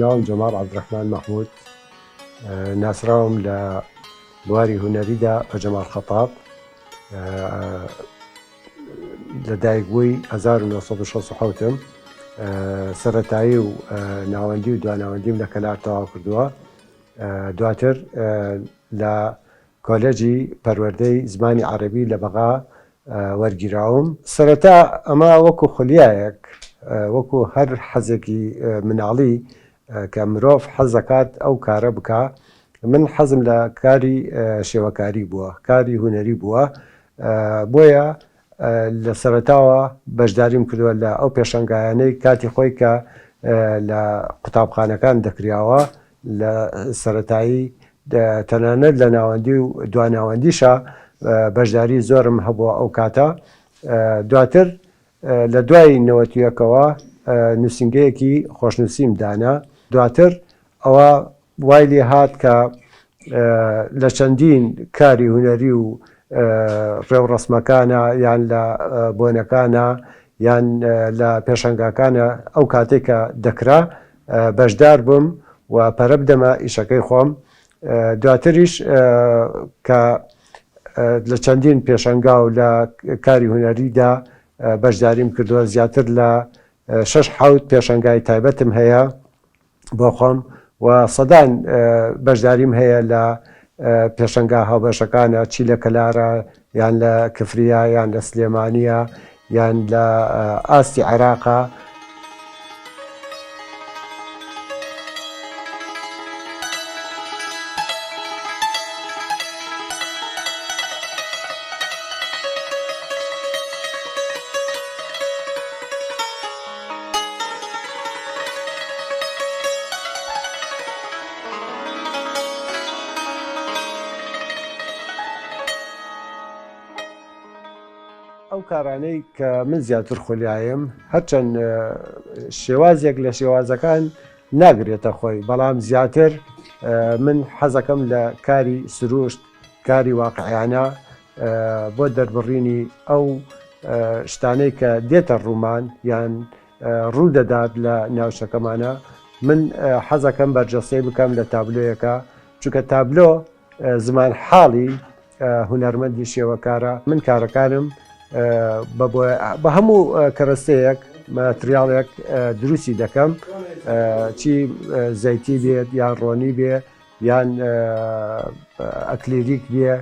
ناوم جەمال عەبدوڕەحمان مەحموود ناسراوم لە بواری هونەریدا بە جەمال خەتاب لە دایکبووی 1960م سەرەتایی و ناوەندی و دواناوەندیم لە کەلار تەواو کردووە. دواتر لە کۆلێجی پەروەردەی زمانی عەرەبی لە بەغا وەرگیراوم. سەرەتا ئەمە وەکو خولیایەک وەکو هەر حەزێکی مناڵی کە مرۆڤ حەز دەکات ئەو کارە بکا. من حەزم لە کاری شێوەکاری بووە، کاری هونەری بووە، بۆیە لە سەرەتاوە بەشداریم کردووە لە ئەو پێشەنگایانەی کاتی خۆی کە لە قوتابخانەکان دەکراوە لە سەرەتایی تەنانەت لە ناوەندی و دواناوەندیشە بەشداری زۆرم هەبووە ئەو کاتە. دواتر لە دوای نەوەتیەکەوە نووسینگەیەکی خۆشنووسیم دانا. دواتر ئەوە وای لێ هات کە لە چەندین کاری هونەری و ڕێوڕەسمەکانە یان لە بۆنەکانە یان لە پێشەنگاکانە ئەو کاتێکە دەکرا بەشدار بم و پەرە بدەمە ئیشەکەی خۆم. دواتریش کە لە چەندین پێشەنگا و لە کاری هونەریدا بەشداریم کردووە، زیاتر لە 6-7 پێشەنگای تایبەتم هەیە بۆ خۆم و سەدان بەشداریم هەیە لە پێشەنگا هاوبەشەکانە، چی لە کەلارە یان لە کفریە یان لە سلێمانیە یان لە ئاستی عێراقا. ئەو کارانەی کە من زیاتر خولیایم، هەرچەند شێوازێک لە شێوازەکان ناگرێتە خۆی، بەڵام زیاتر من حەزەکەم لە کاری سروشت، کاری واقعیانە بۆ دەربڕینی ئەو شتانەی کە دێتە ڕوومان یان ڕوو دەدات لە ناوچەکەمانە. من حەزەکەم بەرجەستەی بکەم لە تابلۆیەکە، چونکە تابلۆ زمان حاڵی هونەرمەندی شێوەکارە. من کارەکانم بە هەموو کەرەستەیەک ماتریاڵێک دروستی دەکەم، چی زەیتی بێت یان ڕۆنی بێ یان ئەکلیریک بێ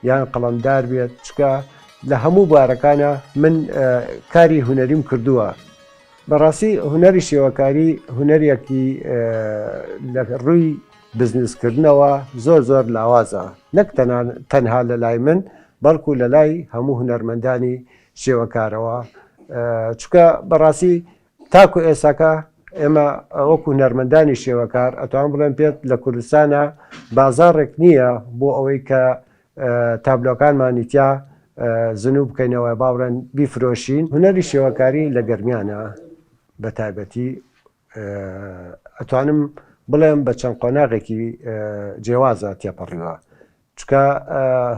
یان قەڵەمدار بێت، چکە لە هەموو بارەکانە من کاری هونەریم کردووە. بەڕاستی هونەری شێوەکاری هونەرێکی لە ڕووی بزنسکردنەوە زۆر لاوازە، نەک تەنها لە لای من بەڵکو لە لای هەموو هونەرمەندانی شێوەکارەوە. چکە بەڕاستی تاکو ئێساکە ئێمە وەکو هونەرمەندانی شێوەکار ئەتوان بڵێن پێت لە کوردستانە بازاڕێک نییە بۆ ئەوەی کە تابلۆکانمانی تیا زنوو بکەینەوە باوڕێن بیفرۆشین. هونەری شێوەکاری لە گەرمیانە بە تایبەتی ئەتوانم بڵێم بە چەند قۆناغێکی جیاوازە تێپەڕیوە، چکە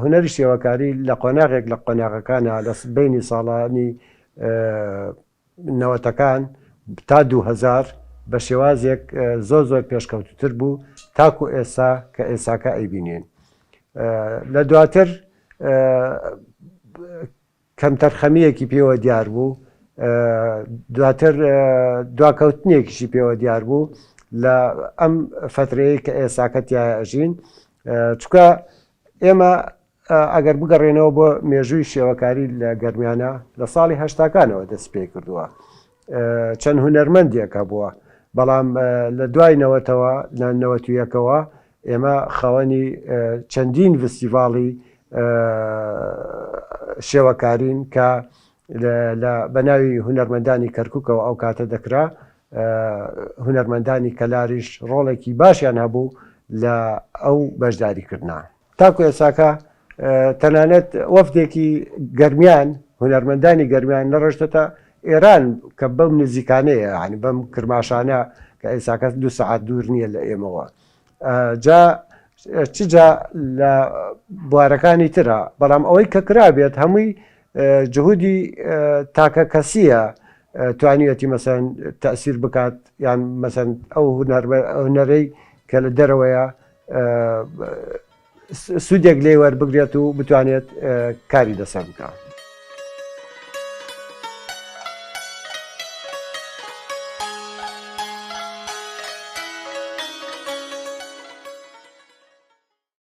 هونەری شێوەکاری لە قۆناغێک لە قۆناغەکانە لە بینی ساڵانی نەوەتەکان تا 2000 بە شێوازێک زۆر پێشکەوتوتر بوو تاکو ئێستا کە ئێساکە ئەیبینێن. لە دواتر کەمتەرخەمیەکی پێوە دیار بوو، دواتر دواکەوتنێکیشی پێوە دیار بوو لە ئەم فترەیە کە ئێساکە تایە ئەژین، چکە ئێمە ئەگەر بگەڕێنەوە بۆ مێژووی شێوەکاری لە گەرمیانە لە ساڵی هەشتاکانەوە دەست پێ کردووە، چەند هونەرمەندێکە بووە، بەڵام لە دوای نەوەتەوە لە نەوەتویەکەوە ئێمە خەوەنی چەندین فستیڤاڵی شێوەکارین کە بە ناوی هونەرمەندانی کەرکووکەوە ئەو کاتە دەکرا. هونەرمەندانی کەلاریش ڕۆڵێکی باشیان هەبوو لە ئەو بەشداریکردنا. تاکو ئێساکە تەنانەت وەفدێکی گەرمیان، هونەرمەندانی گەرمیان نەڕۆشتە ئێران کە بەم نزیکانەیە، ینی بەم کرماشانە کە ئێساکە 2 سەعات دوور نییە لە ئێمەوە. چجا لە بوارەکانی ترە، بەڵام ئەوەی کە کرابێت هەمووی جهودی تاکە کەسیە توانیەتی مەسەن تەسیر بکات یان مەسەن ئەو هونەرەی کە لە دەرەوەیە سوودێک لێ وەربگرێت و بتوانێت کاری لەسەر بکات.